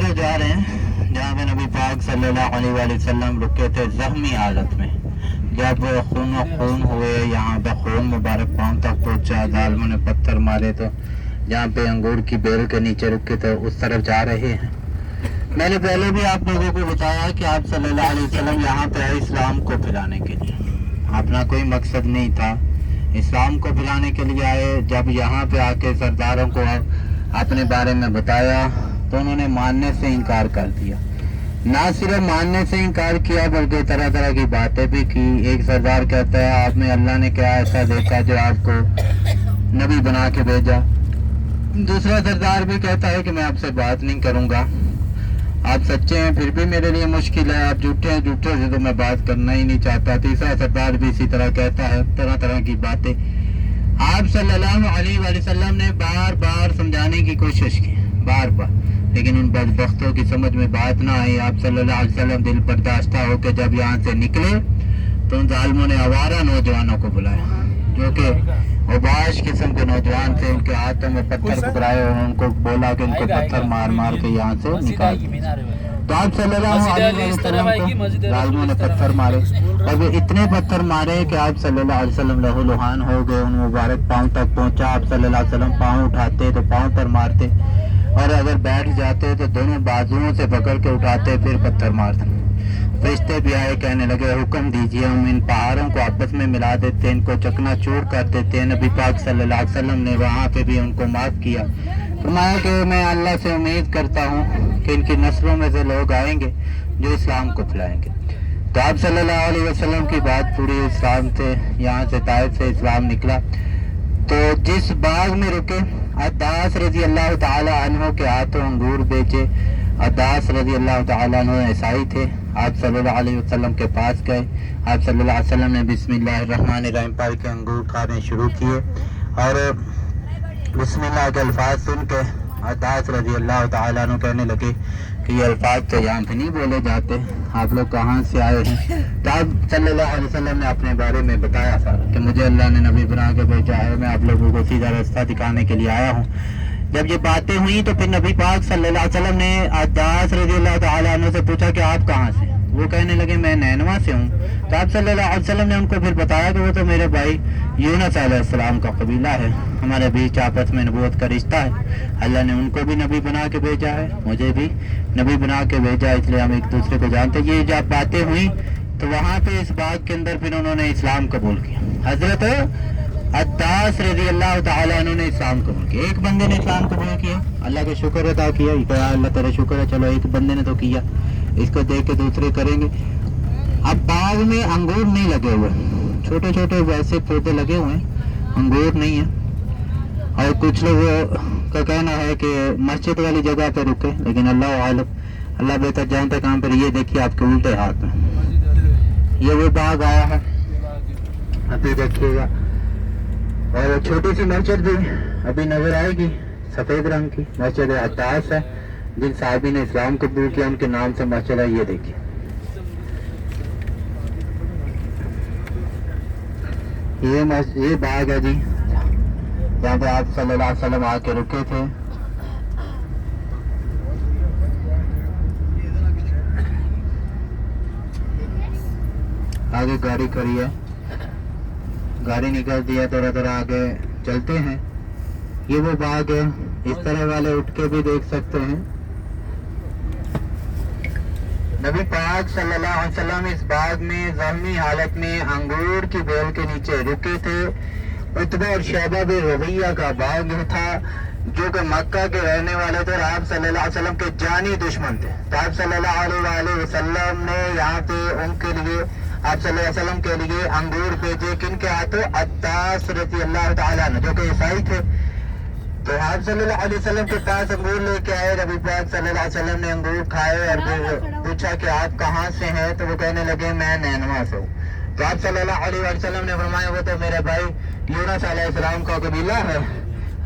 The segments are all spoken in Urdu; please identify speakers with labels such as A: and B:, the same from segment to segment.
A: طرف جا رہے ہیں جہاں پہ نبی پاک صلی اللہ علیہ وسلم رکے تھے زخمی حالت میں. جب خون و خون ہوئے, یہاں پہ خون مبارک پاؤں تک پہنچا, ظالموں نے پتھر مارے, تو جہاں پہ انگور کی بیل کے نیچے رکے تھے اس طرف جا رہے ہیں. میں نے پہلے بھی آپ لوگوں کو بتایا کہ آپ صلی اللہ علیہ وسلم یہاں پہ آئے اسلام کو پھیلانے کے لیے. اپنا کوئی مقصد نہیں تھا, اسلام کو پھیلانے کے لیے آئے. جب یہاں پہ آ کے سرداروں کو اپنے بارے میں بتایا تو انہوں نے ماننے سے انکار کر دیا. نہ صرف ماننے سے انکار کیا بلکہ طرح طرح کی باتیں بھی کی. ایک سردار کہتا ہے آپ میں اللہ نے کیا ایسا دیکھا جو آپ کو نبی بنا کے بھیجا. دوسرا سردار بھی کہتا ہے کہ میں آپ سے بات نہیں کروں گا, آپ سچے ہیں پھر بھی میرے لیے مشکل ہے, آپ جھوٹے ہیں جھوٹے سے تو میں بات کرنا ہی نہیں چاہتا. تیسرا سردار بھی اسی طرح کہتا ہے, طرح طرح کی باتیں. آپ صلی اللہ علیہ وسلم نے بار بار سمجھانے کی کوشش کی, بار بار, لیکن ان بدبختوں کی سمجھ میں بات نہ آئی. آپ صلی اللہ علیہ وسلم دل برداشتہ ہو کے جب یہاں سے نکلے تو ان ظالموں نے آوارہ نوجوانوں کو بلایا جو کہ اوباش قسم کے نوجوان تھے. ان کے ہاتھوں میں پتھر پکڑائے اور ان کو بولا کہ ان کو پتھر مار مار کے یہاں سے نکال. تو آپ صلی اللہ علیہ وسلم کو ظالموں نے پتھر مارے, اور وہ اتنے پتھر مارے کہ آپ صلی اللہ علیہ وسلم لہو لہان ہو گئے. ان مبارک پاؤں تک پہنچا. آپ صلی اللہ علیہ وسلم پاؤں اٹھاتے تو پاؤں پر مارتے, اور اگر بیٹھ جاتے تو دونوں بازوؤں سے پکڑ کے اٹھاتے پھر پتھر مارتے. فرشتے بھی آئے, کہنے لگے حکم دیجیے ہم ان پہاڑوں کو آپس میں ملا دیتے, ان کو چکنا چور کر دیتے. نبی پاک صلی اللہ علیہ وسلم نے وہاں پہ بھی ان کو معاف کیا. فرمایا کہ میں اللہ سے امید کرتا ہوں کہ ان کی نسلوں میں سے لوگ آئیں گے جو اسلام کو پھیلائیں گے. تو آپ صلی اللہ علیہ وسلم کی بات پوری, اسلام سے یہاں سے طائف سے اسلام نکلا. تو جس باغ میں رکے, عداس رضی اللہ تعالی عنہ کے ہاتھوں انگور بیچے. عداس رضی اللہ تعالیٰ عنہ عیسائی تھے. آپ صلی اللہ علیہ وسلم کے پاس گئے. آپ صلی اللہ علیہ وسلم نے بسم اللہ الرحمن الرحیم پڑھ کے انگور کھانے شروع کیے, اور بسم اللہ کے الفاظ سن کے عداس رضی اللہ تعالیٰ عنہ کہنے لگے کہ یہ الفاظ تو یہاں پہ نہیں بولے جاتے, آپ لوگ کہاں سے آئے ہیں؟ تو آپ صلی اللہ علیہ وسلم نے اپنے بارے میں بتایا تھا کہ مجھے اللہ نے نبی بنا کے بھیجا ہے, میں آپ لوگوں کو سیدھا راستہ دکھانے کے لیے آیا ہوں. جب یہ باتیں ہوئی تو پھر نبی پاک صلی اللہ علیہ وسلم نے عداس رضی اللہ تعالیٰ عنہ سے پوچھا کہ آپ کہاں سے؟ وہ کہنے لگے میں نینوا سے ہوں. تو آپ صلی اللہ علیہ وسلم نے ان کو پھر بتایا کہ وہ تو میرے بھائی یونس علیہ السلام کا قبیلہ ہے, ہمارے بیچ آپس میں نبوت کا رشتہ ہے. اللہ نے ان کو بھی نبی بنا کے بھیجا ہے, مجھے بھی نبی بنا کے بھیجا, اس لیے ہم ایک دوسرے کو جانتے. یہ جب باتیں ہوئی تو وہاں پہ اس باغ کے اندر پھر انہوں نے اسلام قبول کیا. حضرت عداس رضی اللہ تعالیٰ عنہ نے اسلام قبول کیا. ایک بندے نے اسلام قبول کیا, اللہ کا شکر ادا کیا, اللہ تعالیٰ شکر ہے, چلو ایک بندے نے تو کیا, اس کو دیکھ کے دوسرے کریں گے. اب باغ میں انگور نہیں لگے ہوئے, چھوٹے چھوٹے ویسے پودے لگے ہوئے ہیں, انگور نہیں ہے. اور کچھ لوگوں کا کہنا ہے کہ مسجد والی جگہ پہ رکے, لیکن اللہ عالم, اللہ بہتر جانتا کہاں پر. یہ دیکھیے آپ کے الٹے ہاتھ میں یہ وہ باغ آیا ہے, ابھی دیکھیے گا. اور چھوٹی سی مسجد بھی ابھی نظر آئے گی, سفید رنگ کی مسجد عداس ہے. جن صحابی نے اسلام قبول کیا ان کے نام سے مسجد ہے. یہ دیکھیے یہ باغ ہے جی, جہاں پہ آپ صلی اللہ علیہ وسلم آ کے رکے تھے. آگے گاڑی کھڑی ہے, گاڑی نکل دیا, تھوڑا تھوڑا آگے چلتے ہیں. یہ وہ باغ ہے, اس طرح والے اٹھ کے بھی دیکھ سکتے ہیں. نبی پاک صلی اللہ علیہ وسلم اس باغ میں زخمی حالت میں انگور کی بیل کے نیچے رکے تھے. عتبہ اور شیبہ بن ربیعہ کا باغ تھا جو کہ مکہ کے رہنے والے تھے اور آپ صلی اللہ علیہ وسلم کے جانی دشمن تھے. تو آپ صلی اللہ علیہ وسلم نے یہاں پہ ان کے لیے, آپ صلی اللہ علیہ وسلم کے لیے انگور بھیجے. کن کے ہاتھوں؟ عداس رضی اللہ تعالیٰ عنہ جو کہ عیسائی تھے. تو آپ صلی اللہ علیہ وسلم کے پاس انگور لے کے آئے. نبی پاک صلی اللہ علیہ وسلم نے انگور کھائے اور پھر پوچھا کہ آپ کہاں سے ہیں؟ تو وہ کہنے لگے میں نینوا سے ہوں. تو آپ صلی اللہ علیہ وسلم نے فرمایا وہ تو میرے بھائی یونس علیہ السلام کا قبیلہ ہے,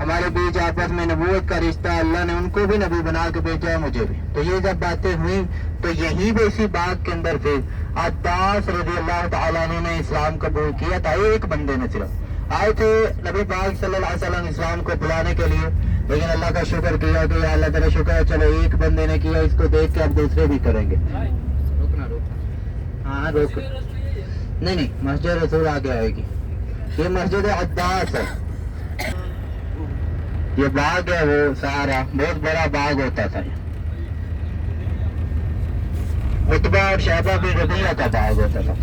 A: ہمارے بیچ آپس میں نبوت کا رشتہ, اللہ نے ان کو بھی نبی بنا کے بھیجا ہے, مجھے بھی. تو یہ جب باتیں ہوئی تو یہیں پہ اسی باغ کے اندر پھر عداس رضی اللہ تعالیٰ عنہ نے اسلام قبول کیا تھا, ایک بندے نے صرف. آئے تھے نبی پاک صلی اللہ علیہ وسلم اسلام کو بلانے کے لیے، لیکن اللہ کا شکر کیا کہ یا اللہ تعالیٰ شکر ہے چلو ایک بندے نے کیا، اس کو دیکھ کے اب دوسرے بھی کریں گے. ہاں روک نہیں مسجد رسول آگے آئے گی. یہ مسجد عباس ہے، یہ باغ ہے، وہ سارا بہت بڑا باغ ہوتا تھا. عتبہ اور شیبہ بھی ربیعہ کا باغ ہوتا تھا.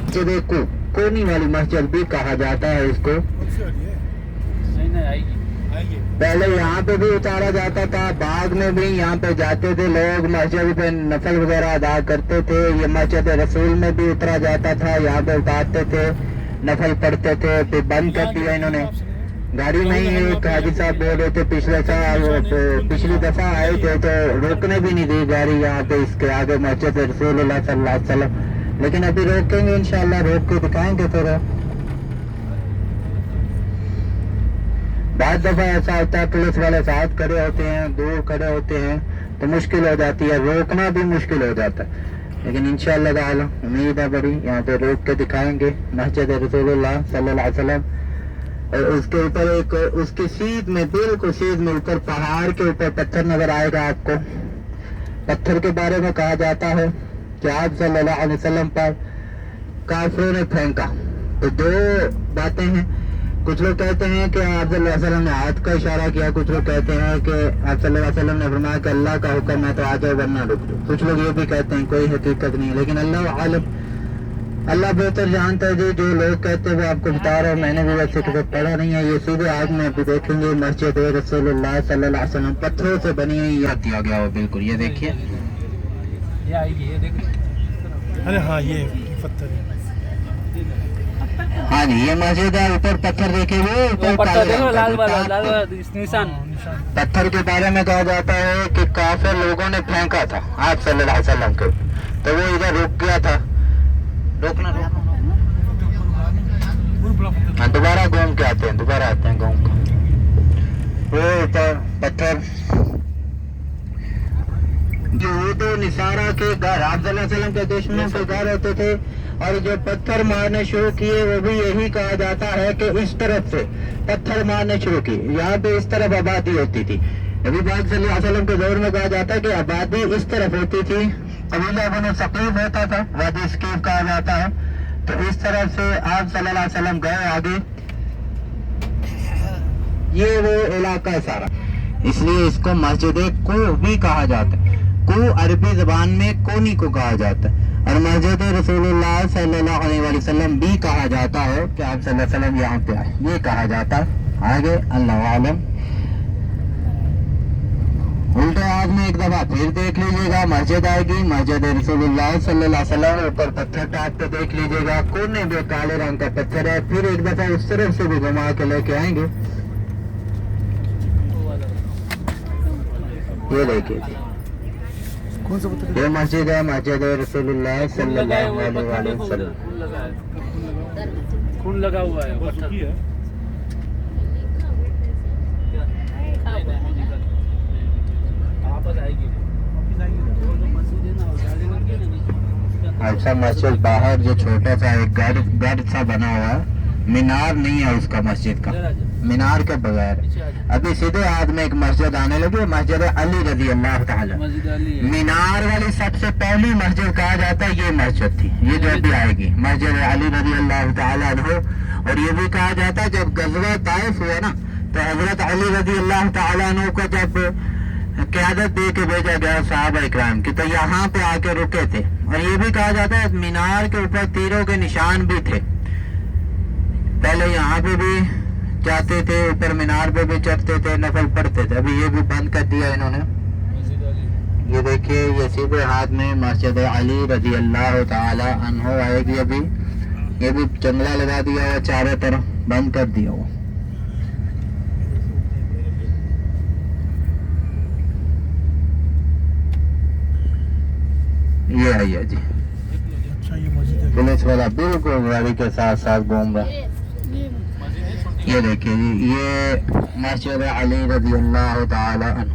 A: مسجد کونی والی مسجد بھی کہا جاتا ہے اس کو. پہلے یہاں پہ بھی اتارا جاتا تھا، باغ میں بھی یہاں پہ جاتے تھے لوگ، مسجد پہ نفل وغیرہ ادا کرتے تھے. یہ مسجد رسول میں بھی اترا جاتا تھا، یہاں پہ اتارتے تھے، نفل پڑھتے تھے. پھر بند کر دیا انہوں نے. گاڑی میں ہی ایک حاجی صاحب بول رہے تھے پچھلے سال، پچھلی دفعہ آئے تھے تو روکنے بھی نہیں دی گاڑی یہاں پہ اس کے آگے مسجد رسول اللہ صلی اللہ علیہ وسلم. لیکن ابھی روکیں گے انشاءاللہ، روک کے دکھائیں گے تھوڑا. بعض دفعہ ایسا ہوتا ہے پولیس والے ساتھ کھڑے ہوتے ہیں، دور کھڑے ہوتے ہیں تو مشکل ہو جاتی ہے، روکنا بھی مشکل ہو جاتا ہے. لیکن انشاءاللہ تعالی امید ہے بڑی، یہاں پہ روک کے دکھائیں گے مسجد رسول اللہ صلی اللہ علیہ وسلم. اور اس کے اوپر ایک اس کی سیدھ میں، بالکل سیدھ میں اوپر پہاڑ کے اوپر پتھر نظر آئے گا آپ کو. پتھر کے بارے میں کہا جاتا ہے کہ آپ صلی اللہ علیہ وسلم پر کافروں نے پھینکا. تو دو باتیں ہیں، کچھ لوگ کہتے ہیں کہ آپ صلی اللہ علیہ وسلم نے ہاتھ کا اشارہ کیا، کچھ لوگ کہتے ہیں کہ آپ صلی اللہ علیہ وسلم نے فرمایا کہ اللہ کا حکم ہے تو آ جاؤ ورنہ رک جاؤ. کچھ لوگ یہ بھی کہتے ہیں، کوئی حقیقت نہیں. لیکن اللہ عالم، اللہ بہتر جانتا ہے. جو لوگ کہتے ہیں وہ آپ کو بتا رہا ہوں، میں نے بھی ویسے کبھی پڑھا نہیں ہے. یہ سیدھے آگ میں بھی دیکھیں گے مسجد رسول اللہ صلی اللہ علیہ وسلم پتھروں سے بنی ہوئی یاد دیا گیا ہو. بالکل یہ دیکھیے،
B: ارے ہاں یہ پتھر ہے.
A: ہاں جی یہ مسجد ہے. اوپر پتھر دیکھے ہوئے، پتھر کے بارے میں کہا جاتا ہے کہ کافر لوگوں نے پھینکا تھا آپ صلی اللہ علیہ وسلم کو، تو وہ ادھر رک گیا تھا. روکنا ہاں، دوبارہ گھوم کے آتے ہیں، دوبارہ آتے ہیں گھوم کے. وہ اوپر پتھر جو تو نصارہ کے گھر، آپ صلی اللہ علیہ وسلم کے دشمنوں کے گھر ہوتے تھے، اور جو پتھر مارنے شروع کیے وہ بھی یہی کہا جاتا ہے کہ اس طرف سے پتھر مارنے شروع کی. یہاں پہ اس طرف آبادی ہوتی تھی. نبی پاک صلی اللہ علیہ وسلم کے دور میں کہا جاتا ہے کہ آبادی اس طرف ہوتی تھی. قبیلہ بنو ثقیف ہوتا تھا، وادی ثقیف کہا جاتا ہے. تو اس طرف سے آپ صلی اللہ علیہ وسلم گئے آگے. یہ وہ علاقہ ہے سارا، اس لیے اس کو مسجد کو بھی کہا جاتا ہے. کو عربی زبان میں کونی کو کہا جاتا ہے، اور مسجد رسول اللہ صلی اللہ علیہ وسلم بھی کہا جاتا ہے کہ آپ صلی اللہ علیہ وسلم یہاں پہ آئے، یہ کہا جاتا ہے. آگے اللہ عالم. الٹے آگ میں ایک دفعہ پھر دیکھ لیجیے گا مسجد آئے گی، مسجد رسول اللہ صلی اللہ علیہ وسلم. اوپر پتھر ٹاپ پہ دیکھ لیجیے گا، کونے میں کالے رنگ کا پتھر ہے. پھر ایک دفعہ اس طرف سے بھی گھما کے لے کے آئیں گے. یہ دیکھیے جی،
B: کون سا پتھر؟
A: یہ مسجد ہے، مسجد رسول اللہ صلی اللہ علیہ وسلم.
C: خون لگا ہوا ہے.
A: اچھا مسجد باہر جو چھوٹا سا ایک گھر سا بنا ہوا ہے، مینار نہیں ہے اس کا مسجد کا، مینار کے بغیر. ابھی سیدھے ہاتھ میں ایک مسجد آنے لگی، مسجد علی رضی اللہ تعالی. مینار والی سب سے پہلی مسجد کہا جاتا ہے یہ مسجد تھی، یہ جو ابھی آئے گی مسجد علی رضی اللہ تعالی عنہ. اور یہ بھی کہا جاتا ہے جب غزوہ طائف ہوا نا تو حضرت علی رضی اللہ تعالی عنہ کو جب قیادت دے کے بھیجا گیا صحابہ اکرام کی، تو یہاں پہ آ کے رکے تھے. اور یہ بھی کہا جاتا ہے مینار کے اوپر تیروں کے نشان بھی تھے. پہلے یہاں پہ بھی جاتے تھے، اوپر مینار پہ بھی چڑھتے تھے، نفل پڑھتے تھے. ابھی یہ بھی بند کر دیا انہوں نے. یہ دیکھیے یہ سیدھے ہاتھ میں مسجد علی رضی اللہ تعالی عنہ آئے گی. ابھی یہ بھی جنگلہ لگا دیا ہوا چاروں طرف، بند کر دیا ہوا. یہ ہے جی پولیس والا بالکل گاڑی کے ساتھ ساتھ گھوم رہا. یہ دیکھیے جی یہ مسجد علی رضی اللہ تعالی عنہ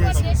B: Yes, yes,